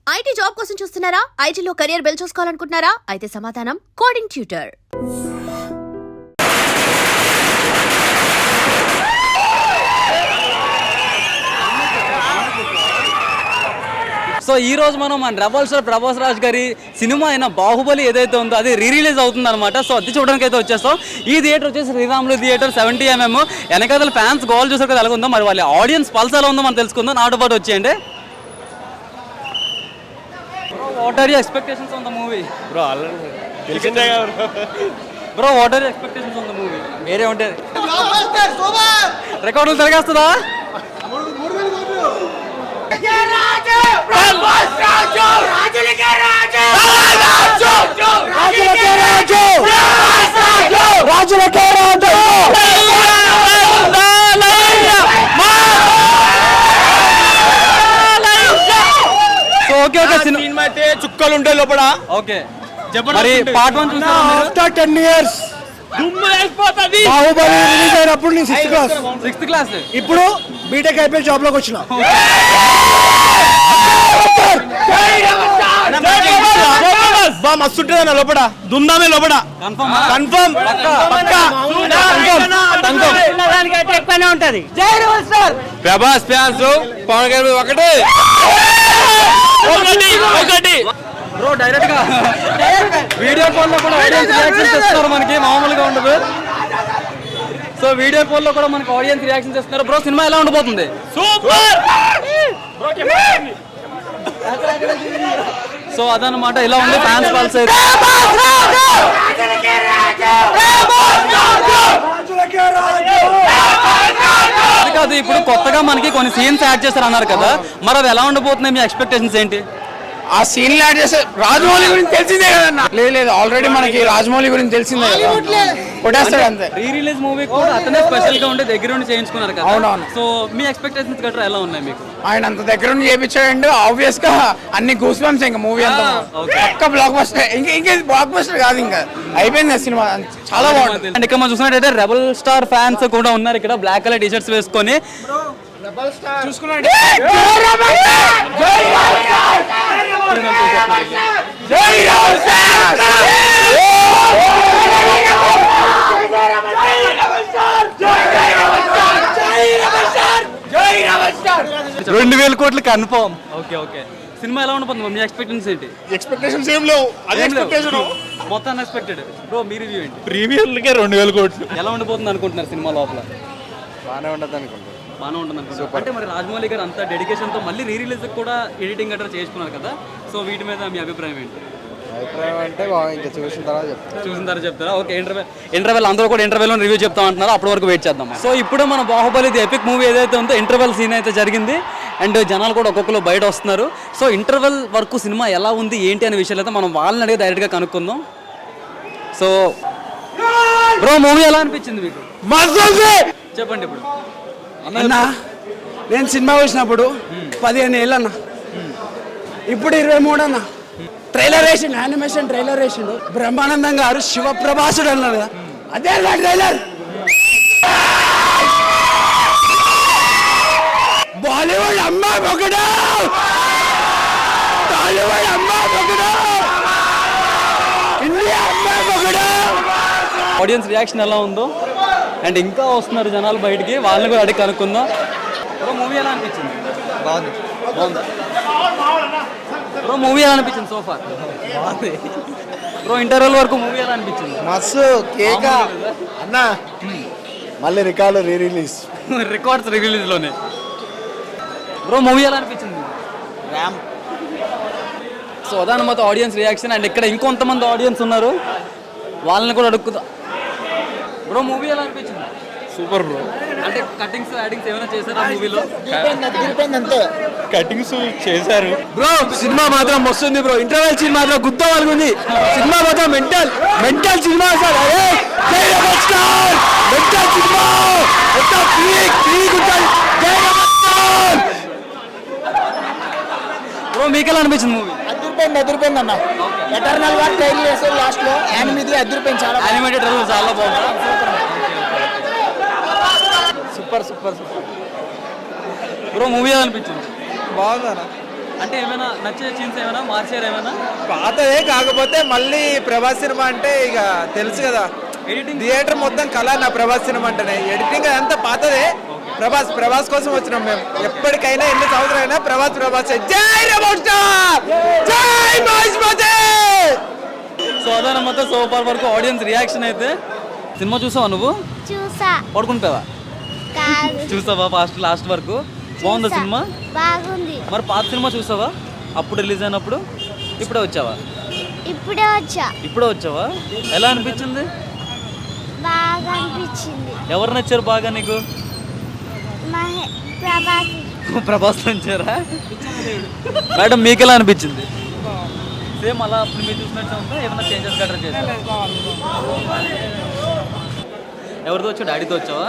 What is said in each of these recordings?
IT job కోసం చూస్తున్నారా? ఐటీలో కెరియర్ బిల్డ్ చూసుకోవాలనుకుంటున్నారా? అయితే సమాధానం కోడింగ్ ట్యూటర్. సో ఈ రోజు మనం మన రెబల్ స్టార్ ప్రభాస్ రాజ్ గారి సినిమా అయిన బాహుబలి ఏదైతే ఉందో అది రిలీజ్ అవుతుంది అనమాట. సో అది చూడడానికి అయితే వచ్చేస్తాం. ఈ థియేటర్ వచ్చేసి శ్రీరాములు థియేటర్ 70mm. వెనకాల ఫ్యాన్స్ గోల్ చూసారు కదా, ఎలా ఉందో మరి వాళ్ళ ఆడియన్స్ పల్స్ ఎలా ఉందో మనం తెలుసుకుందాం. నాతో పాటు వచ్చేయండి. What are you expectations on the movie? Bro already తెలిసిందే కదా bro, what are you expectations on the movie? వేరే ఉంటుంది, రికార్డులు తిరగేస్తుందా? సినిమా అయితే చుక్కలు ఉంటాయి లోపల. ఓకే, మరి పార్ట్ 1 చూసారా? ఆఫ్టర్ 10 years బాహుబలి రిలీజ్ అయినప్పుడు నేను 6th క్లాస్. ఇప్పుడు బీటెక్ అయిపోయి జాబ్ లోకి వచ్చిన. మస్తు ఉంటుంది అన్న లోపల, దుందామే లోపల. కన్ఫర్మ్ ఉంటది. ప్రభాస్ ఫ్యాన్స్ పవన్ గారు ఒకటి బ్రో, డైరెక్ట్ గా వీడియో కాల్ లో కూడా ఆడియన్స్ రియాక్షన్స్ ఇస్తున్నారు, మనకి మామూలుగా ఉండదు. సో వీడియో కాల్ లో కూడా మనకి ఆడియన్స్ రియాక్షన్స్ ఇస్తున్నారు. బ్రో, సినిమా ఎలా ఉండబోతుంది? సూపర్. సో అదనమాట, ఇలా ఉంది ఫ్యాన్స్ పల్స్ అయితే. అది కాదు, ఇప్పుడు కొత్తగా మనకి కొన్ని సీన్స్ యాడ్ చేస్తారు అన్నారు కదా, మరి అవి ఎలా ఉండబోతున్నాయి? మీ ఎక్స్పెక్టేషన్స్ ఏంటి? ఆ సీన్ యాడ్ చేస్తే రాజమౌళి గురించి తెలిసిందే కదన్నా. లేదు ఆల్రెడీ మనకి రాజమౌళి గురించి తెలిసిందే కదా, కొట్టేస్తాడు అంతే. రీ రిలీజ్ మూవీ కూడా అతనే స్పెషల్ గా ఉంటే దగ్గర ఉండి చేయించుకున్నారు కదా. అవునవును. సో మీ ఎక్స్పెక్టేషన్స్ గట్రా ఎలా ఉన్నాయి మీకు? ఆయన అంత దగ్గర నుండి చేయించాడంటే ఆబ్వియస్ గా అన్ని గూస్ బంప్స్ ఇంకా మూవీ అంతా పక్క బ్లాక్ బస్టర్. ఇంకా బ్లాక్ బస్టర్ కాదు, ఇంకా అయిపోయింది సినిమా, చాలా బాగుంటుంది. అండ్ ఇక్కడ మనం చూసినట్టయితే రెబల్ స్టార్ ఫ్యాన్స్ కూడా ఉన్నారు ఇక్కడ, బ్లాక్ కలర్ టీషర్ట్స్ వేసుకొని. చూసుకున్నాడు $2,000 కోట్లు కన్ఫర్మ్. ఓకే ఓకే, సినిమా ఎలా ఉండబోతుంది? మీ ఎక్స్పెక్టేషన్స్ ఏంటి? ఎక్స్పెక్టేషన్స్ ఏం లేవు, అదే ఎక్స్పెక్టేషన్ మొత్తం అన్ఎక్స్పెక్టెడ్. బ్రో, మీ రివ్యూ ఏంటి? ప్రీమియర్లకే 2,000 కోట్లు. ఎలా ఉండబోతుంది అనుకుంటున్నారు సినిమా లోపల? బాగానే ఉండదు అనుకుంటా. బాగానే ఉంటుంది అనుకుంటున్నారు. అంటే మరి రాజమౌళి గారు అంత డెడికేషన్తో మళ్ళీ రీ రిలీజ్ కూడా ఎడిటింగ్ గట్రా చేసుకున్నారు కదా, సో వీటి మీద మీ అభిప్రాయం ఏంటి? అభిప్రాయం అంటే ఇంకా చూసిన తర్వాత చెప్తారా? ఓకే, ఇంటర్వెల్ అందరూ కూడా ఇంటర్వెల్ రివ్యూ చెప్తా అంటున్నారు, అప్పటి వరకు వెయిట్ చేద్దాం. సో ఇప్పుడు మన బాహుబలి ఎపిక్ మూవీ ఏదైతే ఉందో ఇంటర్వెల్ సీన్ అయితే జరిగింది, అండ్ జనాలు కూడా ఒక్కొక్కరు బయట వస్తున్నారు. సో ఇంటర్వెల్ వరకు సినిమా ఎలా ఉంది ఏంటి అనే విషయాలు అయితే మనం వాళ్ళని అడిగి డైరెక్ట్గా కనుక్కుందాం. సో బ్రో, మూవీ ఎలా అనిపించింది మీకు? చెప్పండి. ఇప్పుడు అన్నా, నేను సినిమా వచ్చినప్పుడు 15 ఏళ్ళు అన్న, ఇప్పుడు 23 అన్న. ట్రైలర్ వేసిండు, యానిమేషన్ ట్రైలర్ వేసిండు బ్రహ్మానందం గారు, శివప్రభాసుడు అన్నారు కదా, అదే నా ట్రైలర్. బాలీవుడ్ అమ్మా ఒకడు, టాలీవుడ్ అమ్మా ఒకడు, ఇండియా అమ్మా ఒకడు. ఆడియన్స్ రియాక్షన్ ఎలా ఉందో, అండ్ ఇంకా వస్తున్నారు జనాలు బయటికి, వాళ్ళని కూడా అడిగి కనుక్కుందాం. బ్రో, మూవీ ఎలా అనిపించింది? బాగుంది. బ్రో, మూవీ ఎలా అనిపించింది సోఫా? బ్రో, ఇంటర్వెల్ వరకు మూవీ ఎలా అనిపించింది? మస్తు కేక అన్న, మళ్ళీ రికార్డు రిలీజ్ రికార్డ్స్ రిలీజ్ లోనే. బ్రో, మూవీ ఎలా అనిపించింది? సో అదనమాట ఆడియన్స్ రియాక్షన్. అండ్ ఇక్కడ ఇంకొంతమంది ఆడియన్స్ ఉన్నారు, వాళ్ళని కూడా అడుగుతా. బ్రో, మూవీ ఎలా అనిపించింది? Super bro. అంటే కటింగ్స్ యాడింగ్స్ ఏమైనా చేశారా మూవీలో? అంతే, కటింగ్స్ చేశారు బ్రో. సినిమా మాత్రం వస్తుంది బ్రో, ఇంటర్వెల్ సీన్ మాత్రం గుద్ద వాళ్ళకుంది. సినిమా మాత్రం mental cinema sir. Mental cinema bro, మీకు ఎలా అనిపించింది మూవీ? అదిరిపోయింది అన్న. ఎటర్నల్ గా ట్రైల్ చేస్తారు లాస్ట్ లో, యానిమేది అదిరిపోయింది, చాలా యానిమేటెడ్ చాలా బాగుంది. సూపర్. బ్రో, మూవీ ఎలా అనిపించింది? బాగుందన్న. అంటే ఏమైనా నచ్చే సీన్స్ ఏమైనా మార్చారు ఏమైనా? పాతదే కాకపోతే మళ్ళీ ప్రభాస్ సినిమా అంటే ఇక తెలుసు కదా, ఎడిటింగ్ థియేటర్ మొత్తం కళ నా ప్రభాస్ సినిమా అంటేనే. ఎడిటింగ్ అదంతా పాతదే. ప్రభాస్ కోసం వచ్చినాం మేము. ఎప్పటికైనా ఎన్ని సంవత్సరాలైనా ప్రభాస్. జై రెబల్ స్టార్, జై మహేష్మతి. సో అదనమాట సో ఫార్ వరకు ఆడియన్స్ రియాక్షన్ అయితే. సినిమా చూసావా నువ్వు? చూసా. పడుకుంటావా? కాదు. చూసావా లాస్ట్ వరకు? బాగుందా చూసా. సినిమా? బాగుంది. మరి పాత సినిమా చూసావా అప్పుడు రిలీజ్ అయినప్పుడు? ఇప్పుడే వచ్చావా? ఇప్పుడే వచ్చా. ఇప్పుడే వచ్చావా? ఎలా అనిపించింది? బాగా అనిపించింది. ఎవరు నచ్చారు బాగా నీకు? ప్రభాస్. ప్రభాస్ నచ్చారా? మేడం మీకు ఎలా అనిపించింది? సేమ్ అలా అప్పుడు మీరు చూసినట్టు ఉందా? ఏమైనా చేంజెస్ గట్రా చేశారా? ఎవరితో వచ్చావు? డాడీతో వచ్చావా?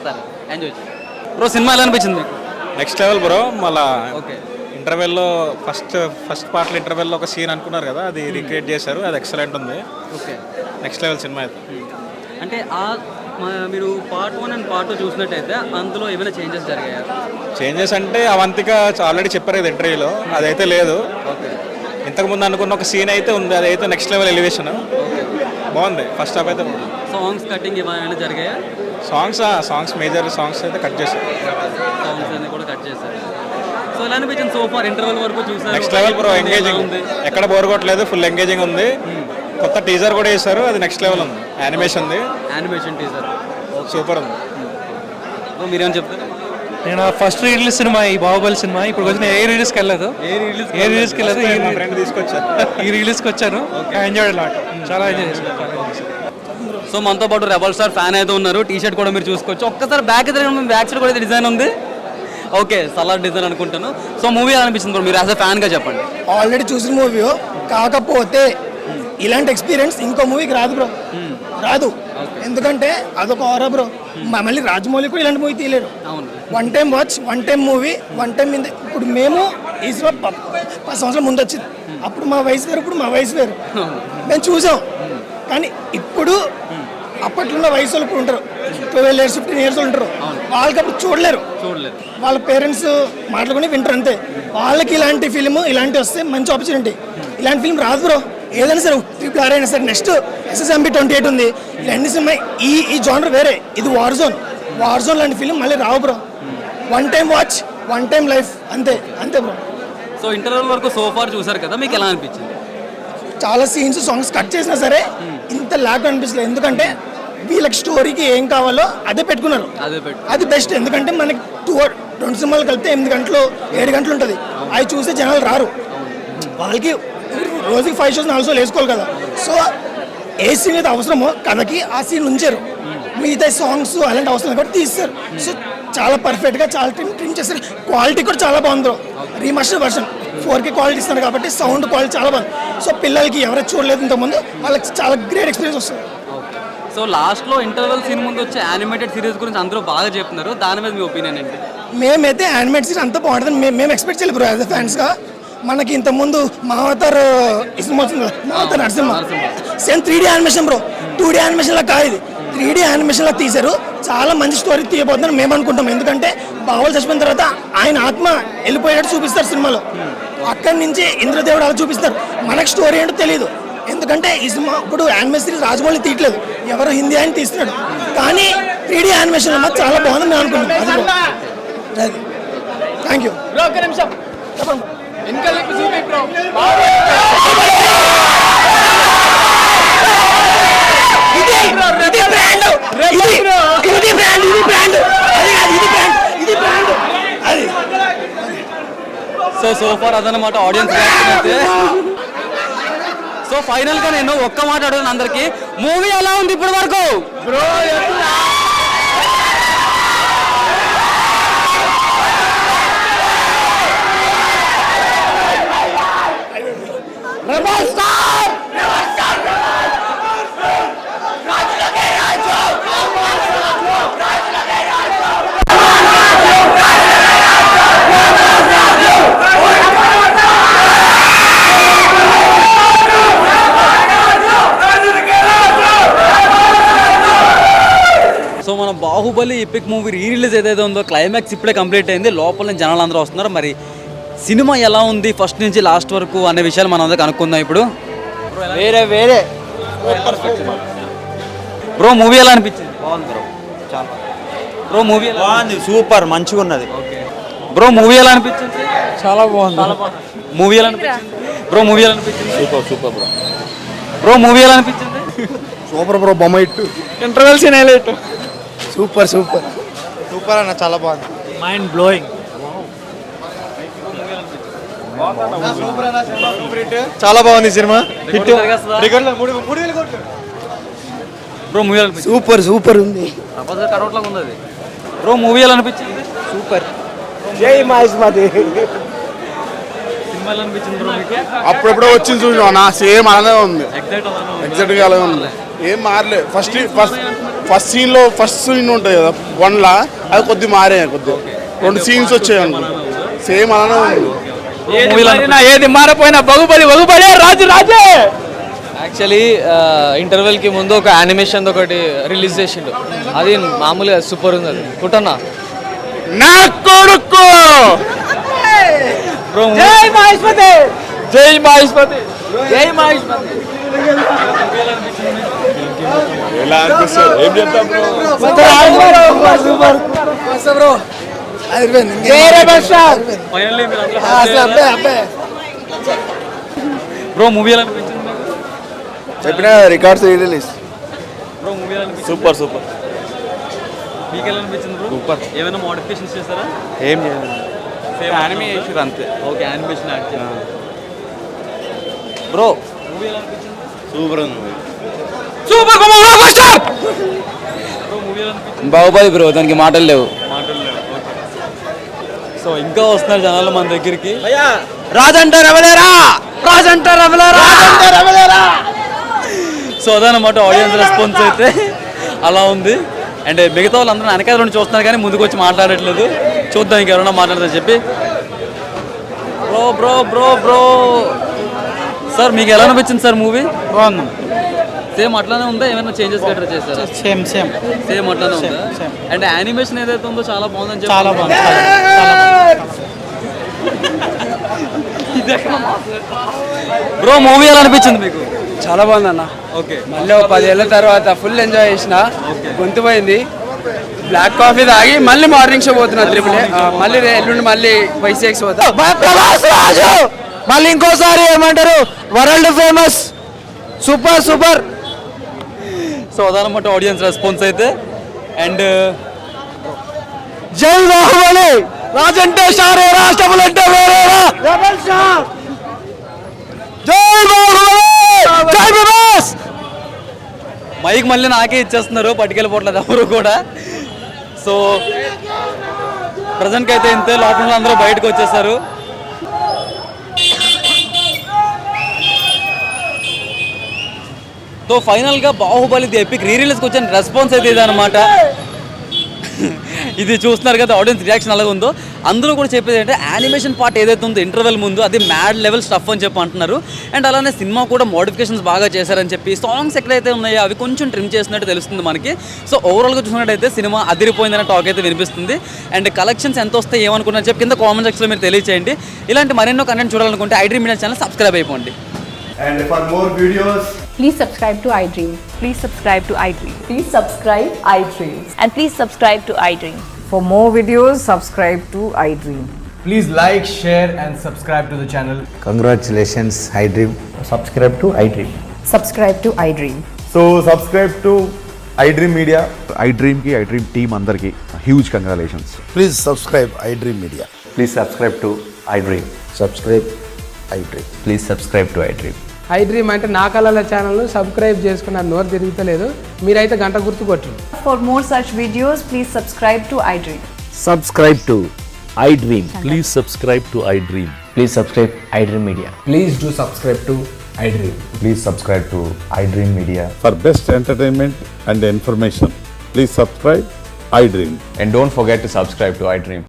సరే ఎంజాయ్ చేయండి బ్రో. సినిమా ఎలా అనిపించింది మీకు? Next level bro. మళ్ళా ఓకే. ఇంటర్వెల్లో ఫస్ట్ పార్ట్లో ఇంటర్వెల్లో ఒక సీన్ అనుకున్నారు కదా, అది రీక్రియేట్ చేశారు. అది ఎక్సలెంట్ ఉంది. ఓకే. నెక్స్ట్ లెవెల్ సినిమా అయితే. అంటే మీరు పార్ట్ 1 అండ్ పార్ట్ 2 చూసినట్టయితే అందులో ఏమైనా చేంజెస్ జరిగాయా? చేంజెస్ అంటే అవంతిక ఆల్రెడీ చెప్పారు కదా ఇంటర్వ్యూలో, అదైతే లేదు. ఓకే. ఇంతకుముందు అనుకున్న ఒక సీన్ అయితే ఉంది, అదైతే నెక్స్ట్ లెవెల్ ఎలివేషన్. బాగుంది. ఫస్ట్ హాఫ్ అయితే బాగుంది. సాంగ్స్ కటింగ్ ఏమైనా జరిగాయా? సాంగ్స్ మేజర్ సాంగ్స్ అయితే కట్ చేశారు. సాంగ్స్ అన్ని కూడా కట్ చేశారు. సో ఎలా అనిపించింది సో ఫార్ ఇంటర్వెల్ వరకు చూసారు? Next level bro. ఎంగేజింగ్ ఉంది, ఎక్కడ బోర్ కొట్టలేదు. ఫుల్ ఎంగేజింగ్ ఉంది. కొత్త టీజర్ కూడా వేశారు, అది నెక్స్ట్ లెవెల్ ఉంది. యానిమేషన్ టీజర్ సూపర్ ఉంది. మీరేం చెప్తారు? నేను ఫస్ట్ రిలీజ్ సినిమా ఈ బాహుబలి సినిమా. ఇప్పుడు వచ్చిన ఏ రిలీజ్కి వెళ్ళలేదు. మా ఫ్రెండ్ తీసుకొచ్చారు. ఈ రిలీజ్కి వచ్చాను. Enjoy lot. చాలా ఎంజాయ్ చేశాను. సో మనతో పాటు రెబల్ స్టార్ ఫ్యాన్ అయితే ఉన్నారు. టీ షర్ట్ కూడా మీరు చూసుకోవచ్చు. ఒక్కసారి బ్యాక్ బ్యాక్ సైడ్ కూడా డిజైన్ ఉంది. ఓకే, సలాడ్ డిజైన్ అనుకుంటాను. సో మూవీ అనిపించింది బ్రో, మీరు యాజ్ అ ఫ్యాన్గా చెప్పండి. ఆల్రెడీ చూసిన మూవీ కాకపోతే ఇలాంటి ఎక్స్పీరియన్స్ ఇంకో మూవీకి రాదు బ్రో. రాదు. ఎందుకంటే అదొక ఆరా బ్రో. మళ్ళీ రాజమౌళి కూడా ఇలాంటి మూవీ తీయలేరు. One time watch, one time movie, one time. ఇప్పుడు మేము ఈ సినిమా 10 సంవత్సరాల ముందు వచ్చింది. అప్పుడు మా వయసు వేరు, ఇప్పుడు మా వయసు వేరు. మేము చూసాం. కానీ ఇప్పుడు అప్పట్లో ఉన్న వయసు వాళ్ళు ఇప్పుడు ఉంటారు, 12 years 15 years ఉంటారు. వాళ్ళకి అప్పుడు చూడలేరు. వాళ్ళ పేరెంట్స్ మాట్లాడుకుని వింటారు అంతే. వాళ్ళకి ఇలాంటి ఫిలిం ఇలాంటి వస్తే మంచి ఆపర్చునిటీ. ఇలాంటి ఫిల్మ్ రాదు బ్రో. ఏదైనా సరే RRR అయినా సరే, నెక్స్ట్ SSMB 28 ఉంది. ఇలాంటి సినిమా ఈ జానర్ వేరే. ఇది వార్ జోన్ లాంటి ఫిలిం మళ్ళీ రావు bro. One time watch, one time life, అంతే బ్రో. సో ఇంటర్వెల్ వరకు సో ఫార్ చూసారు కదా, మీకు ఎలా అనిపించింది? చాలా సీన్స్ సాంగ్స్ కట్ చేసినా సరే ఇంత ల్యాక్ అనిపించలేదు. ఎందుకంటే వీళ్ళకి స్టోరీకి ఏం కావాలో అదే పెట్టుకున్నారు. అది బెస్ట్. ఎందుకంటే మనకి 2 సినిమాలు కలిపితే 8 గంటలు 7 గంటలు ఉంటుంది. అవి చూసే జనాలు రారు. వాళ్ళకి రోజుకి 5 shows 4 shows వేసుకోవాలి కదా. సో ఏ సీన్ అయితే అవసరమో కథకి ఆ సీన్ ఉంచారు. మిగతా సాంగ్స్ అలాంటి అవసరం కాబట్టి తీస్తారు. సో చాలా పర్ఫెక్ట్గా చాలా ట్రిమ్ చేస్తారు. క్వాలిటీ కూడా చాలా బాగుంది. రీమాస్టర్ వర్షన్ 4K క్వాలిటీ ఇస్తున్నారు కాబట్టి సౌండ్ క్వాలిటీ చాలా బాగుంది. సో పిల్లలకి ఎవరైతే చూడలేదు ఇంతకుముందు వాళ్ళకి చాలా గ్రేట్ ఎక్స్పీరియన్స్ వస్తుంది. సో లాస్ట్లో ఇంటర్వెల్ సీన్ ముందు వచ్చే యానిమేటెడ్ సిరీస్ గురించి అందరూ బాగా చెప్తున్నారు. దాని మీద మీ ఒపీనియన్ ఏంటి? మేమైతే యానిమేటెడ్ సిరీస్ అంతా బాగుంటుందని మేము ఎక్స్పెక్ట్ చేయలేదు బ్రో. యాజ్ అ ఫ్యాన్స్గా మనకి ఇంతకుముందు మావతార్ సినిమా వచ్చింది కదా, Mahavatar Narsimha. Same 3D animation bro. 2D యానిమేషన్లా కాదు ఇది. 3D యానిమేషన్లా తీశారు. చాలా మంచి స్టోరీ తీయబోతుందని మేము అనుకుంటాం. ఎందుకంటే బాహుబలి చచ్చిపోయిన తర్వాత ఆయన ఆత్మ వెళ్ళిపోయేటట్టు చూపిస్తారు సినిమాలో. అక్కడి నుంచి ఇంద్రదేవుడు అలా చూపిస్తారు. మనకు స్టోరీ ఏంటో తెలియదు. ఎందుకంటే ఈ సినిమా ఇప్పుడు యానిమేషన్ సిరీస్ రాజమౌళి తీయట్లేదు, ఎవరో హిందీ ఆయన తీస్తున్నాడు. కానీ 3D యానిమేషన్ అన్నమాట చాలా బాగుందని మేము అనుకుంటున్నాం. Thank you. చెప్పండి. సో ఫార్ అదనమాట ఆడియన్స్ రియాక్షన్ అయితే. సో ఫైనల్ గా నేను ఒక్క మాట అడుగుతాను అందరికి, మూవీ ఎలా ఉంది ఇప్పటి వరకు? Baahubali epic movie re release ఏదైతే ఉందో క్లైమాక్స్ ఇప్పుడే కంప్లీట్ అయింది. లోపల నుంచి జనాలు అందరూ వస్తున్నారు. మరి సినిమా ఎలా ఉంది ఫస్ట్ నుంచి లాస్ట్ వరకు అనే విషయాలు మనం అందరూ కనుక్కుందాం ఇప్పుడు. వేరే బ్రో మూవీ ఎలా అనిపించింది? బ్రో మూవీ బాగుంది, సూపర్, మంచిగా ఉన్నది. బ్రో మూవీ ఎలా అనిపించింది? చాలా బాగుంది. మూవీ ఎలా అనిపించింది? బ్రో మూవీ ఎలా అనిపించింది? Super bro. బ్రో మూవీ ఎలా అనిపించింది? సూపర్ బ్రో, బొమ్మ ఇట్టు ఇంటర్వెల్ సీన్ హైలైట్. సూపర్ అన్న, చాలా బాగుంది. Mind blowing. చాలా బాగుంది సినిమా. బ్రో మూవీ ఎలా అనిపించింది? సూపర్ ఉంది. కరోట్లాగా ఉంది అది. బ్రో మూవీ ఎలా అనిపించింది? సూపర్. జై మహేష్మతి. సినిమా ఎలా అనిపించింది బ్రో మీకు? అప్పుడెప్పుడో వచ్చింది చూసినా సేమ్ అలానే ఉంది, ఎగ్జాక్ట్ గా అలాగే ఉంది, ఏం మారలేదు. ఫస్ట్ సీన్ ఉంటుంది కదా వన్లా, అది కొద్ది మారే, కొద్ది 2 సీన్స్ వచ్చాయి అనుకో, సేమ్ అలానే ఉంది. ఏది మారిపోయినా బాహుబలి రాజే. యాక్చువల్లీ ఇంటర్వెల్కి ముందు ఒక యానిమేషన్ ఒకటి రిలీజ్ చేసిండు, అది మామూలుగా సూపర్ ఉంది. అది కుట్టన్నా నా కొడుకు జై మహేష్మతి. ఎలా అనిపిస్తుంది? ఏం చెప్తాం బ్రో? బ్రో మూవీ ఎలా అనిపించింది? చెప్పిన రికార్డ్స్ రిలీజ్. బ్రో మూవీ ఎలా అనిపించింది? సూపర్. మీకు ఎలా అనిపించింది బ్రో? సూపర్. ఏమైనా మోడిఫికేషన్స్ చేస్తారా? ఏం చేయాలి, సేమ్ యానిమేషన్ అంతే. ఓకే, యానిమేషన్ యాడ్ చేశారు. బ్రో మూవీ ఎలా అనిపించింది? సూపర్ ఉంది. బ్రో మూవీ ఎలా అనిపించింది? బాహుబలి బ్రో, దానికి మాటలు లేవు. సో ఇంకా వస్తున్నారు జనాలు మన దగ్గరికి. సో అదనమాట ఆడియన్స్ రెస్పాన్స్ అయితే అలా ఉంది. అండ్ మిగతా వాళ్ళందరూ వెనకాల నుండి చూస్తున్నారు కానీ ముందుకు వచ్చి మాట్లాడట్లేదు. చూద్దాం ఇంకెవరన్నా మాట్లాడతారు చెప్పి. బ్రో సార్ మీకు ఎలా అనిపించింది సార్ మూవీ? బాగుంది. సేమ్ అట్లానే ఉందా, ఏమైనా చేంజెస్ గట్రా చేశారా? సేమ్ అట్లానే ఉందా? అండ్ యానిమేషన్ ఏదైతే ఉందో చాలా బాగుందని చెప్పి. చాలా బాగుంది. బ్రో మూవీ ఎలా అనిపించింది మీకు? చాలా బాగుంది అన్న. ఓకే, మళ్ళీ 10 ఏళ్ళ తర్వాత ఫుల్ ఎంజాయ్ చేసిన. గొంతు పోయింది. బ్లాక్ కాఫీ తాగి మళ్ళీ మార్నింగ్ షో పోతున్నా త్రిపుల్. మళ్ళీ ఎల్లుండి మళ్ళీ వైసీఎక్స్ పోతా. మళ్ళీ ఇంకోసారి ఏమంటారు, వరల్డ్ ఫేమస్. సూపర్. సో అదనమాట ఆడియన్స్ రెస్పాన్స్ అయితే. అండ్ జై బాహుబలి. రాజంటే షారే, రాష్ట్రములు అంటే వేరేరా. జై బాహుబలి, జై ప్రభాస్. మైక్ మళ్ళీ నాకే ఇచ్చేస్తున్నారు, పట్టుకెళ్ళిపోవట్లేదు ఎవరు కూడా. సో ప్రజెంట్కి అయితే ఇంతే, లోపల అందరూ బయటకు వచ్చేసారు. సో ఫైనల్గా బాహుబలి ది ఎపిక్ రీ రిలీజ్కి వచ్చిన రెస్పాన్స్ అయితే ఇదనమాట. ఇది చూస్తున్నారు కదా ఆడియన్స్ రియాక్షన్ అలాగే ఉందో. అందరూ కూడా చెప్పేది ఏంటంటే యానిమేషన్ పార్ట్ ఏదైతే ఉందో ఇంటర్వెల్ ముందు అది మ్యాడ్ లెవెల్ స్టఫ్ అని చెప్పి అంటున్నారు. అండ్ అలానే సినిమా కూడా మోడిఫికేషన్స్ బాగా చేశారని చెప్పి, సాంగ్స్ ఎక్కడైతే ఉన్నాయో అవి కొంచెం ట్రిమ్ చేసినట్టు తెలుస్తుంది మనకి. సో ఓవరాల్గా చూసినట్టయితే సినిమా అదిరిపోయిందనే టాక్ అయితే వినిపిస్తుంది. అండ్ కలెక్షన్స్ ఎంత వస్తాయి ఏమనుకున్నారని చెప్పి కింద కామెంట్ సెక్షన్లో మీరు తెలియచేయండి. ఇలాంటి మరెన్నో కంటెంట్ చూడాలనుకుంటే iDream Media ఛానల్ సబ్స్క్రైబ్ అయిపోండి. And for more videos, please subscribe to iDream. Please subscribe to iDream. Please subscribe iDream. And please subscribe to iDream. For more videos, subscribe to iDream. Please like, share and subscribe to the channel. Congratulations iDream. Subscribe to iDream. Subscribe to iDream. so subscribe to iDream Media. iDream team అందరికి huge congratulations. Please subscribe iDream Media. Please subscribe to iDream. Subscribe iDream. Please subscribe to iDream. iDream అంటే నా కళల channel subscribe చేసుకున్న నోరు తిరుగుతలేదు. మీరైతే గంట గుర్తు కొట్టండి. For more such videos, please subscribe to iDream. Subscribe to iDream. Please subscribe to iDream. Please subscribe iDream Media. Please do subscribe to iDream. Please subscribe to iDream Media. For best entertainment and information, please subscribe iDream. And don't forget to subscribe to iDream.